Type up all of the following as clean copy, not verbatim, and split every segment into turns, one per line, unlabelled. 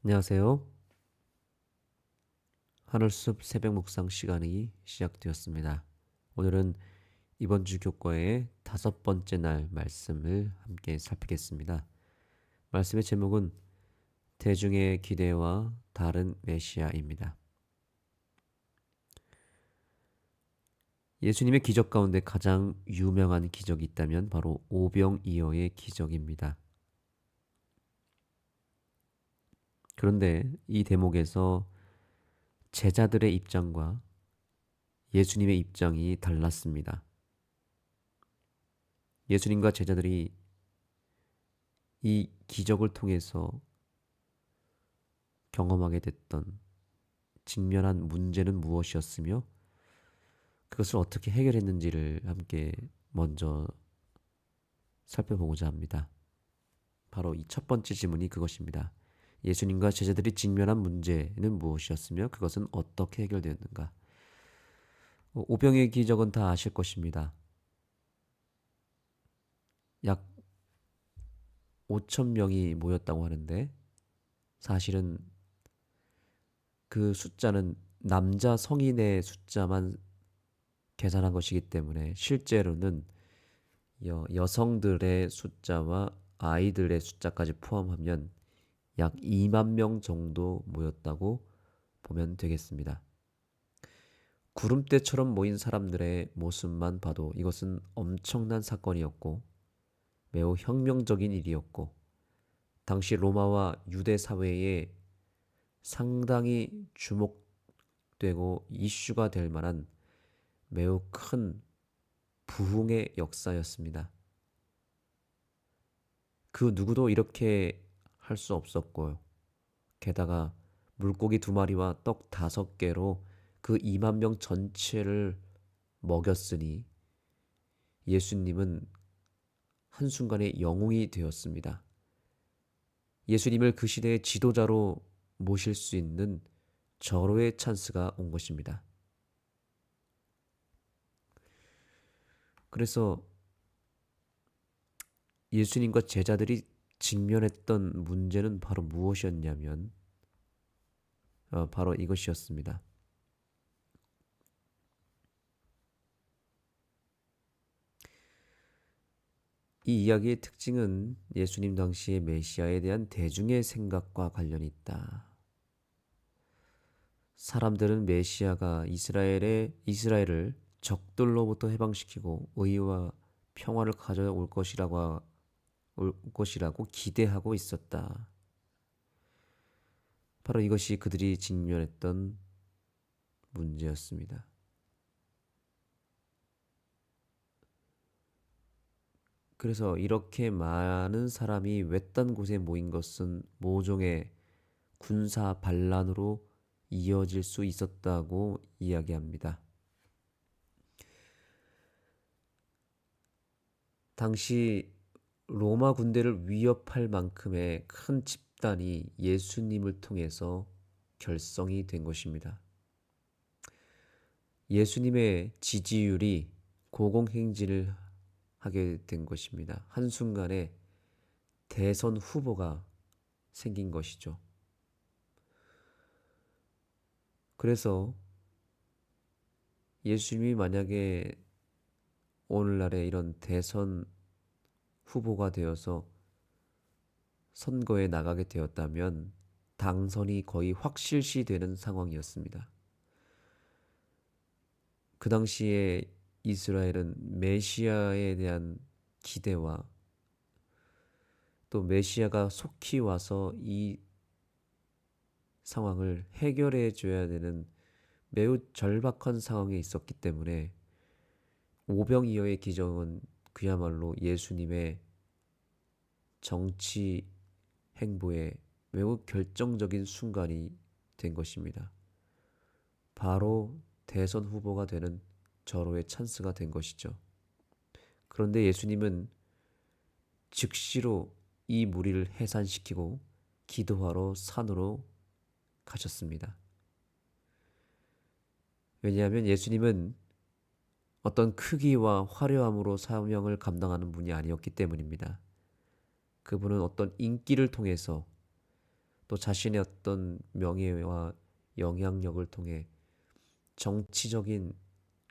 안녕하세요. 하늘숲 새벽 묵상 시간이 시작되었습니다. 오늘은 이번 주 교과의 5번째 날 말씀을 함께 살피겠습니다. 말씀의 제목은 대중의 기대와 다른 메시아입니다. 예수님의 기적 가운데 가장 유명한 기적이 있다면 바로 오병이어의 기적입니다. 그런데 이 대목에서 제자들의 입장과 예수님의 입장이 달랐습니다. 예수님과 제자들이 이 기적을 통해서 경험하게 됐던 직면한 문제는 무엇이었으며 그것을 어떻게 해결했는지를 함께 먼저 살펴보고자 합니다. 바로 이 첫 번째 질문이 그것입니다. 예수님과 제자들이 직면한 문제는 무엇이었으며 그것은 어떻게 해결되었는가? 오병의 기적은 다 아실 것입니다. 약 5천 명이 모였다고 하는데 사실은 그 숫자는 남자 성인의 숫자만 계산한 것이기 때문에 실제로는 여성들의 숫자와 아이들의 숫자까지 포함하면 약 2만 명 정도 모였다고 보면 되겠습니다. 구름대처럼 모인 사람들의 모습만 봐도 이것은 엄청난 사건이었고 매우 혁명적인 일이었고 당시 로마와 유대 사회에 상당히 주목되고 이슈가 될 만한 매우 큰 부흥의 역사였습니다. 그 누구도 이렇게 할 수 없었고요. 게다가 물고기 2마리와 떡 5개로 그 2만 명 전체를 먹였으니 예수님은 한순간에 영웅이 되었습니다. 예수님을 그 시대의 지도자로 모실 수 있는 절호의 찬스가 온 것입니다. 그래서 예수님과 제자들이 직면했던 문제는 바로 무엇이었냐면 바로 이것이었습니다. 이 이야기의 특징은 예수님 당시의 메시아에 대한 대중의 생각과 관련이 있다. 사람들은 메시아가 이스라엘을 적들로부터 해방시키고 의와 평화를 가져올 것이라고 기대하고 있었다. 바로 이것이 그들이 직면했던 문제였습니다. 그래서 이렇게 많은 사람이 외딴 곳에 모인 것은 모종의 군사 반란으로 이어질 수 있었다고 이야기합니다. 당시 로마 군대를 위협할 만큼의 큰 집단이 예수님을 통해서 결성이 된 것입니다. 예수님의 지지율이 고공행진을 하게 된 것입니다. 한순간에 대선 후보가 생긴 것이죠. 그래서 예수님이 만약에 오늘날에 이런 대선 후보가 되어서 선거에 나가게 되었다면 당선이 거의 확실시 되는 상황이었습니다. 그 당시에 이스라엘은 메시아에 대한 기대와 또 메시아가 속히 와서 이 상황을 해결해 줘야 되는 매우 절박한 상황에 있었기 때문에 오병이어의 기적은 그야말로 예수님의 정치 행보에 매우 결정적인 순간이 된 것입니다. 바로 대선 후보가 되는 절호의 찬스가 된 것이죠. 그런데 예수님은 즉시로 이 무리를 해산시키고 기도하러 산으로 가셨습니다. 왜냐하면 예수님은 어떤 크기와 화려함으로 사명을 감당하는 분이 아니었기 때문입니다. 그분은 어떤 인기를 통해서 또 자신의 어떤 명예와 영향력을 통해 정치적인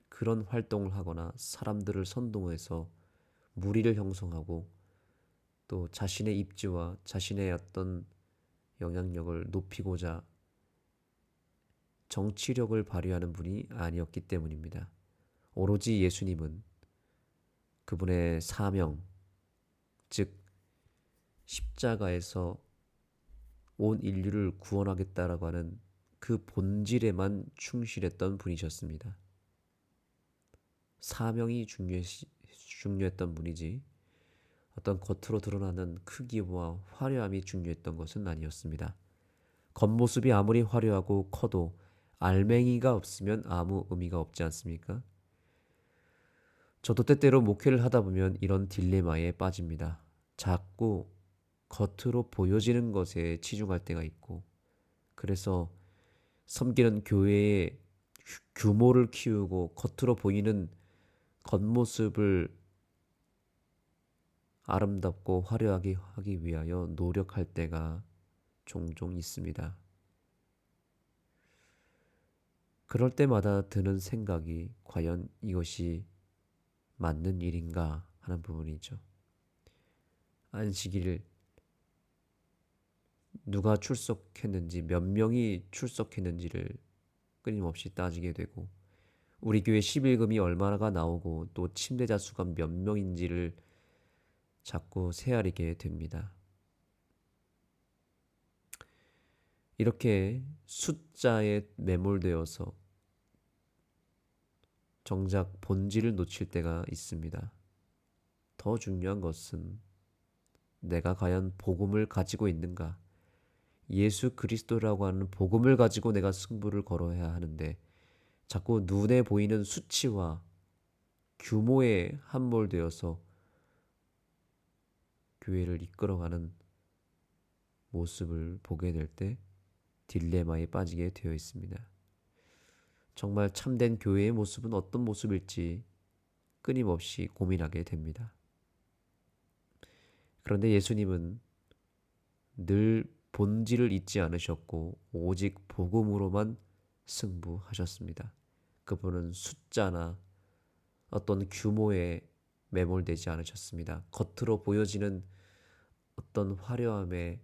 그런 활동을 하거나 사람들을 선동해서 무리를 형성하고 또 자신의 입지와 자신의 어떤 영향력을 높이고자 정치력을 발휘하는 분이 아니었기 때문입니다. 오로지 예수님은 그분의 사명, 즉 십자가에서 온 인류를 구원하겠다라고 하는 그 본질에만 충실했던 분이셨습니다. 사명이 중요했던 분이지 어떤 겉으로 드러나는 크기와 화려함이 중요했던 것은 아니었습니다. 겉모습이 아무리 화려하고 커도 알맹이가 없으면 아무 의미가 없지 않습니까? 저도 때때로 목회를 하다 보면 이런 딜레마에 빠집니다. 자꾸 겉으로 보여지는 것에 치중할 때가 있고, 그래서 섬기는 교회의 규모를 키우고 겉으로 보이는 겉모습을 아름답고 화려하게 하기 위하여 노력할 때가 종종 있습니다. 그럴 때마다 드는 생각이 과연 이것이 맞는 일인가 하는 부분이죠. 안식일 누가 출석했는지, 몇 명이 출석했는지를 끊임없이 따지게 되고, 우리 교회 11금이 얼마나 나오고 또 침대자 수가 몇 명인지를 자꾸 헤아리게 됩니다. 이렇게 숫자에 매몰되어서 정작 본질을 놓칠 때가 있습니다. 더 중요한 것은 내가 과연 복음을 가지고 있는가? 예수 그리스도라고 하는 복음을 가지고 내가 승부를 걸어야 하는데 자꾸 눈에 보이는 수치와 규모에 함몰되어서 교회를 이끌어가는 모습을 보게 될 때 딜레마에 빠지게 되어 있습니다. 정말 참된 교회의 모습은 어떤 모습일지 끊임없이 고민하게 됩니다. 그런데 예수님은 늘 본질을 잊지 않으셨고 오직 복음으로만 승부하셨습니다. 그분은 숫자나 어떤 규모에 매몰되지 않으셨습니다. 겉으로 보여지는 어떤 화려함에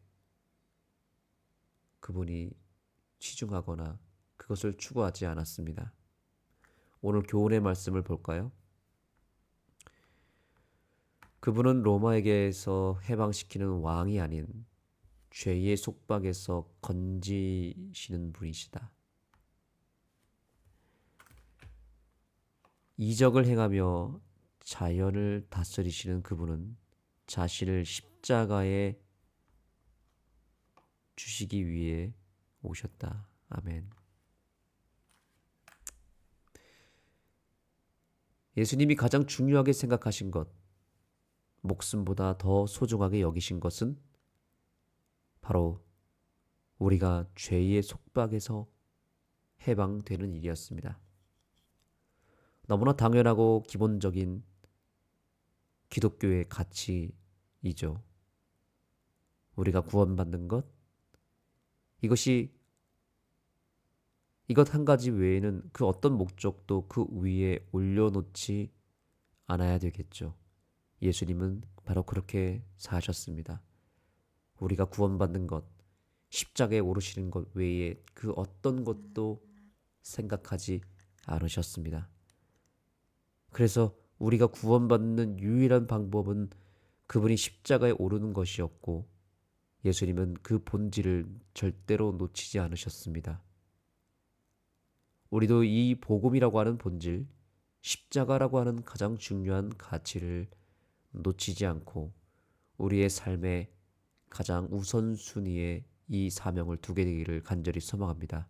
그분이 치중하거나 그것을 추구하지 않았습니다. 오늘 교훈의 말씀을 볼까요? 그분은 로마에게서 해방시키는 왕이 아닌 죄의 속박에서 건지시는 분이시다. 이적을 행하며 자연을 다스리시는 그분은 자신을 십자가에 주시기 위해 오셨다. 아멘. 예수님이 가장 중요하게 생각하신 것, 목숨보다 더 소중하게 여기신 것은 바로 우리가 죄의 속박에서 해방되는 일이었습니다. 너무나 당연하고 기본적인 기독교의 가치이죠. 우리가 구원받는 것, 이것 한 가지 외에는 그 어떤 목적도 그 위에 올려놓지 않아야 되겠죠. 예수님은 바로 그렇게 사셨습니다. 우리가 구원받는 것, 십자가에 오르시는 것 외에 그 어떤 것도 생각하지 않으셨습니다. 그래서 우리가 구원받는 유일한 방법은 그분이 십자가에 오르는 것이었고 예수님은 그 본질을 절대로 놓치지 않으셨습니다. 우리도 이 복음이라고 하는 본질, 십자가라고 하는 가장 중요한 가치를 놓치지 않고 우리의 삶의 가장 우선순위에 이 사명을 두게 되기를 간절히 소망합니다.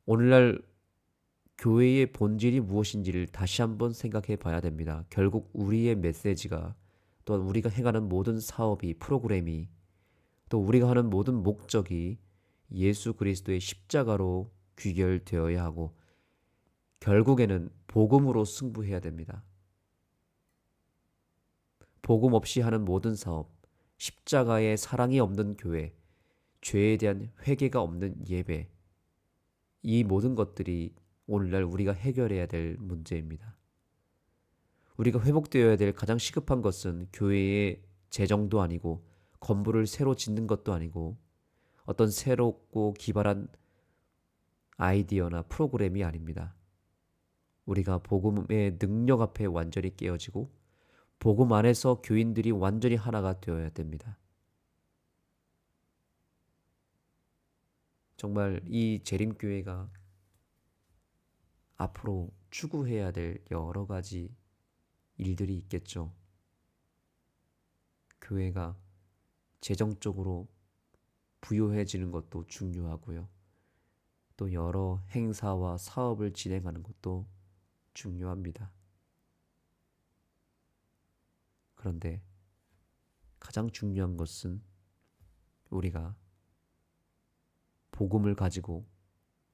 오늘날 교회의 본질이 무엇인지를 다시 한번 생각해 봐야 됩니다. 결국 우리의 메시지가 또한 우리가 행하는 모든 사업이 프로그램이 또 우리가 하는 모든 목적이 예수 그리스도의 십자가로 귀결되어야 하고 결국에는 복음으로 승부해야 됩니다. 복음 없이 하는 모든 사업, 십자가의 사랑이 없는 교회, 죄에 대한 회개가 없는 예배, 이 모든 것들이 오늘날 우리가 해결해야 될 문제입니다. 우리가 회복되어야 될 가장 시급한 것은 교회의 재정도 아니고 건물을 새로 짓는 것도 아니고 어떤 새롭고 기발한 아이디어나 프로그램이 아닙니다. 우리가 복음의 능력 앞에 완전히 깨어지고 복음 안에서 교인들이 완전히 하나가 되어야 됩니다. 정말 이 재림교회가 앞으로 추구해야 될 여러 가지 일들이 있겠죠. 교회가 재정적으로 부유해지는 것도 중요하고요. 또 여러 행사와 사업을 진행하는 것도 중요합니다. 그런데 가장 중요한 것은 우리가 복음을 가지고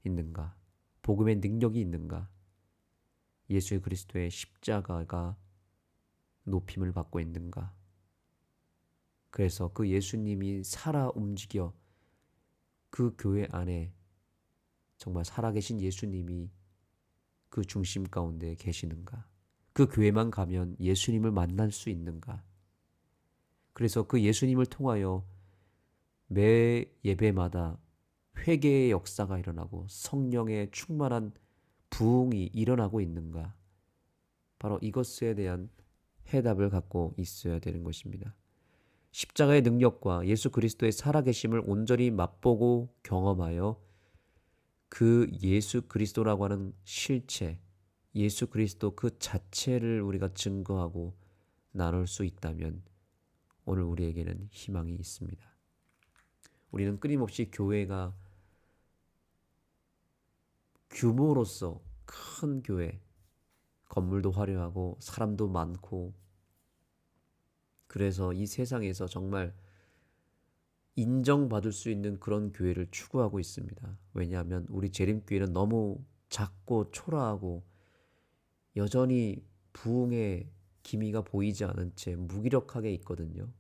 있는가, 복음의 능력이 있는가, 예수 그리스도의 십자가가 높임을 받고 있는가. 그래서 그 예수님이 살아 움직여 그 교회 안에 정말 살아계신 예수님이 그 중심 가운데 계시는가. 그 교회만 가면 예수님을 만날 수 있는가. 그래서 그 예수님을 통하여 매 예배마다 회개의 역사가 일어나고 성령의 충만한 부흥이 일어나고 있는가. 바로 이것에 대한 해답을 갖고 있어야 되는 것입니다. 십자가의 능력과 예수 그리스도의 살아계심을 온전히 맛보고 경험하여 그 예수 그리스도라고 하는 실체, 예수 그리스도 그 자체를 우리가 증거하고 나눌 수 있다면 오늘 우리에게는 희망이 있습니다. 우리는 끊임없이 교회가 규모로서 큰 교회, 건물도 화려하고 사람도 많고 그래서 이 세상에서 정말 인정받을 수 있는 그런 교회를 추구하고 있습니다. 왜냐하면 우리 재림교회는 너무 작고 초라하고 여전히 부흥의 기미가 보이지 않은 채 무기력하게 있거든요.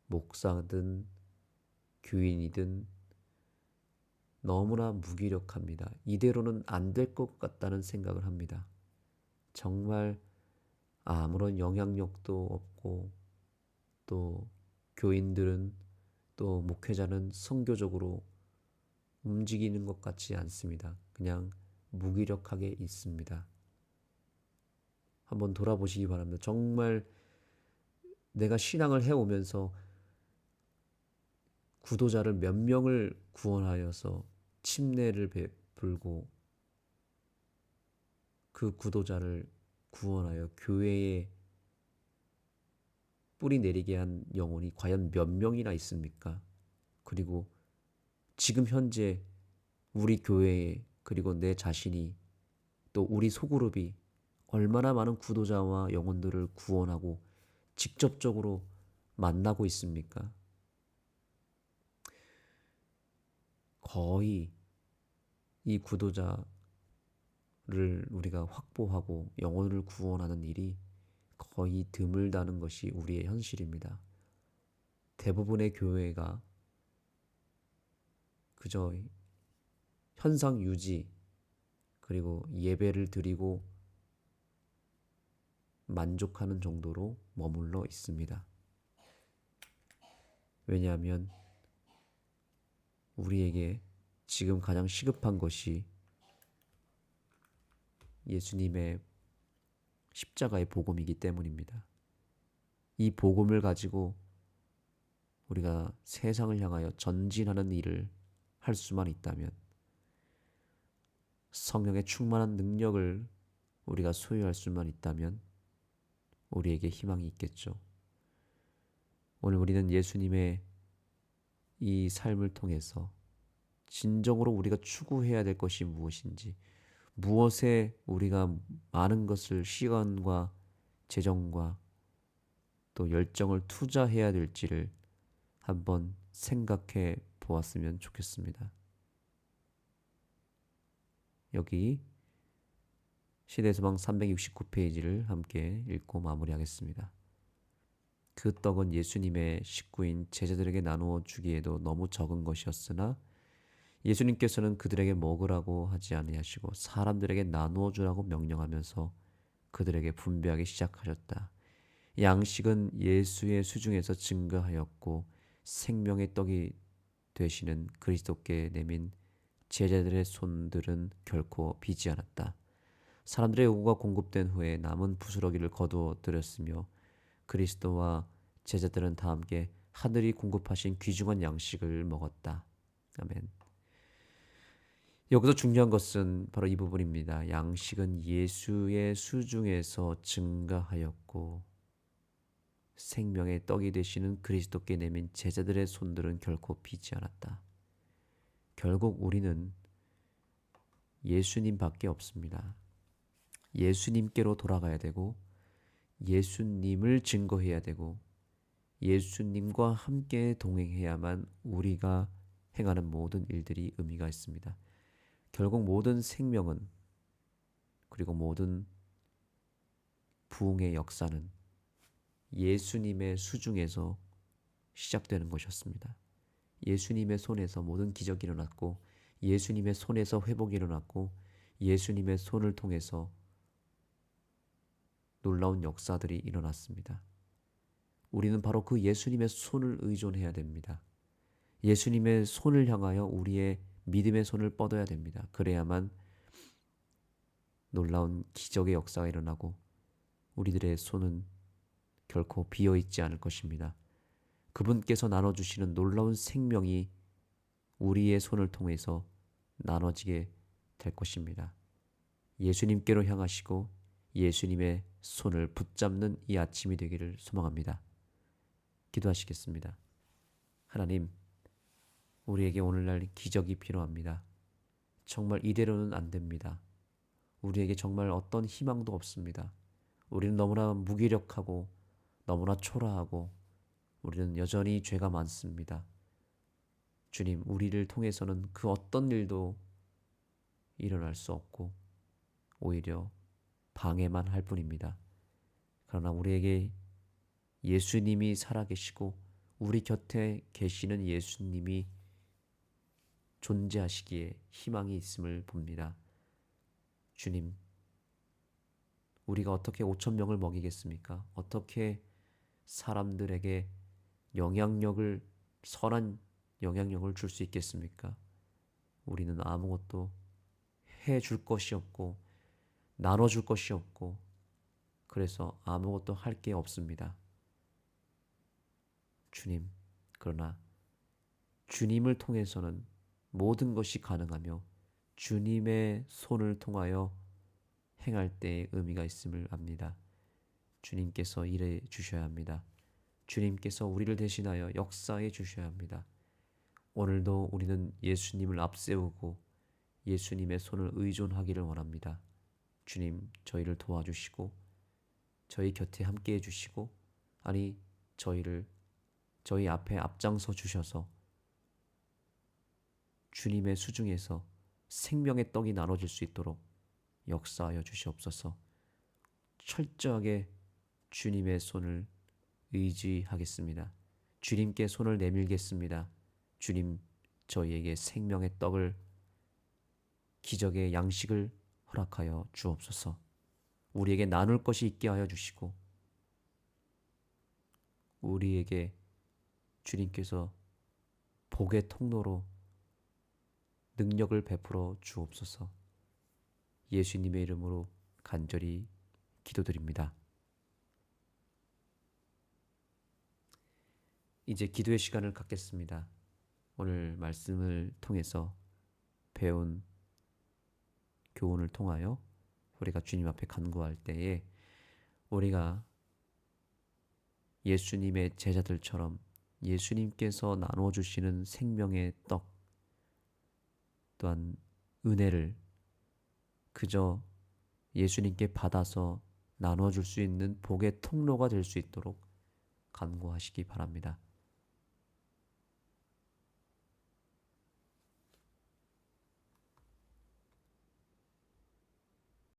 목사든 교인이든 너무나 무기력합니다. 이대로는 안 될 것 같다는 생각을 합니다. 정말 아무런 영향력도 없고 또 교인들은 또 목회자는 선교적으로 움직이는 것 같지 않습니다. 그냥 무기력하게 있습니다. 한번 돌아보시기 바랍니다. 정말 내가 신앙을 해오면서 구도자를 몇 명을 구원하여서 침례를 베풀고 그 구도자를 구원하여 교회에 뿌리 내리게 한 영혼이 과연 몇 명이나 있습니까? 그리고 지금 현재 우리 교회에 그리고 내 자신이 또 우리 소그룹이 얼마나 많은 구도자와 영혼들을 구원하고 직접적으로 만나고 있습니까? 거의 이 구도자를 우리가 확보하고 영혼을 구원하는 일이 거의 드물다는 것이 우리의 현실입니다. 대부분의 교회가 그저 현상 유지 그리고 예배를 드리고 만족하는 정도로 머물러 있습니다. 왜냐하면 우리에게 지금 가장 시급한 것이 예수님의 십자가의 복음이기 때문입니다. 이 복음을 가지고 우리가 세상을 향하여 전진하는 일을 할 수만 있다면 성령의 충만한 능력을 우리가 소유할 수만 있다면 우리에게 희망이 있겠죠. 오늘 우리는 예수님의 이 삶을 통해서 진정으로 우리가 추구해야 될 것이 무엇인지, 무엇에 우리가 많은 것을 시간과 재정과 또 열정을 투자해야 될지를 한번 생각해 보았으면 좋겠습니다. 여기 시대소망 369페이지를 함께 읽고 마무리하겠습니다. 그 떡은 예수님의 식구인 제자들에게 나누어 주기에도 너무 적은 것이었으나 예수님께서는 그들에게 먹으라고 하지 아니하시고 사람들에게 나누어 주라고 명령하면서 그들에게 분배하기 시작하셨다. 양식은 예수의 수중에서 증거하였고 생명의 떡이 되시는 그리스도께 내민 제자들의 손들은 결코 비지 않았다. 사람들의 요구가 공급된 후에 남은 부스러기를 거두어 들였으며 그리스도와 제자들은 다 함께 하늘이 공급하신 귀중한 양식을 먹었다. 아멘. 여기서 중요한 것은 바로 이 부분입니다. 양식은 예수의 수중에서 증가하였고 생명의 떡이 되시는 그리스도께 내민 제자들의 손들은 결코 비지 않았다. 결국 우리는 예수님밖에 없습니다. 예수님께로 돌아가야 되고 예수님을 증거해야 되고 예수님과 함께 동행해야만 우리가 행하는 모든 일들이 의미가 있습니다. 결국 모든 생명은 그리고 모든 부흥의 역사는 예수님의 수중에서 시작되는 것이었습니다. 예수님의 손에서 모든 기적이 일어났고 예수님의 손에서 회복이 일어났고 예수님의 손을 통해서 놀라운 역사들이 일어났습니다. 우리는 바로 그 예수님의 손을 의존해야 됩니다. 예수님의 손을 향하여 우리의 믿음의 손을 뻗어야 됩니다. 그래야만 놀라운 기적의 역사가 일어나고 우리들의 손은 결코 비어있지 않을 것입니다. 그분께서 나눠주시는 놀라운 생명이 우리의 손을 통해서 나눠지게 될 것입니다. 예수님께로 향하시고 예수님의 손을 붙잡는 이 아침이 되기를 소망합니다. 기도하시겠습니다. 하나님, 우리에게 오늘날 기적이 필요합니다. 정말 이대로는 안 됩니다. 우리에게 정말 어떤 희망도 없습니다. 우리는 너무나 무기력하고 너무나 초라하고 우리는 여전히 죄가 많습니다. 주님, 우리를 통해서는 그 어떤 일도 일어날 수 없고 오히려 방해만 할 뿐입니다. 그러나 우리에게 예수님이 살아계시고 우리 곁에 계시는 예수님이 존재하시기에 희망이 있음을 봅니다. 주님, 우리가 어떻게 5천 명을 먹이겠습니까? 어떻게 사람들에게 선한 영향력을 줄 수 있겠습니까? 우리는 아무것도 해줄 것이 없고 나눠줄 것이 없고 그래서 아무것도 할 게 없습니다. 주님, 그러나 주님을 통해서는 모든 것이 가능하며 주님의 손을 통하여 행할 때에 의미가 있음을 압니다. 주님께서 일해 주셔야 합니다. 주님께서 우리를 대신하여 역사해 주셔야 합니다. 오늘도 우리는 예수님을 앞세우고 예수님의 손을 의존하기를 원합니다. 주님, 저희를 도와주시고 저희 곁에 함께 해주시고 저희 앞에 앞장서 주셔서 주님의 수중에서 생명의 떡이 나눠질 수 있도록 역사하여 주시옵소서. 철저하게 주님의 손을 의지하겠습니다. 주님께 손을 내밀겠습니다. 주님, 저희에게 생명의 떡을 기적의 양식을 허락하여 주옵소서. 우리에게 나눌 것이 있게 하여 주시고 우리에게 주님께서 복의 통로로 능력을 베풀어 주옵소서. 예수님의 이름으로 간절히 기도드립니다. 이제 기도의 시간을 갖겠습니다. 오늘 말씀을 통해서 배운 교훈을 통하여 우리가 주님 앞에 간구할 때에 우리가 예수님의 제자들처럼 예수님께서 나누어 주시는 생명의 떡 또한 은혜를 그저 예수님께 받아서 나눠 줄 수 있는 복의 통로가 될 수 있도록 간구하시기 바랍니다.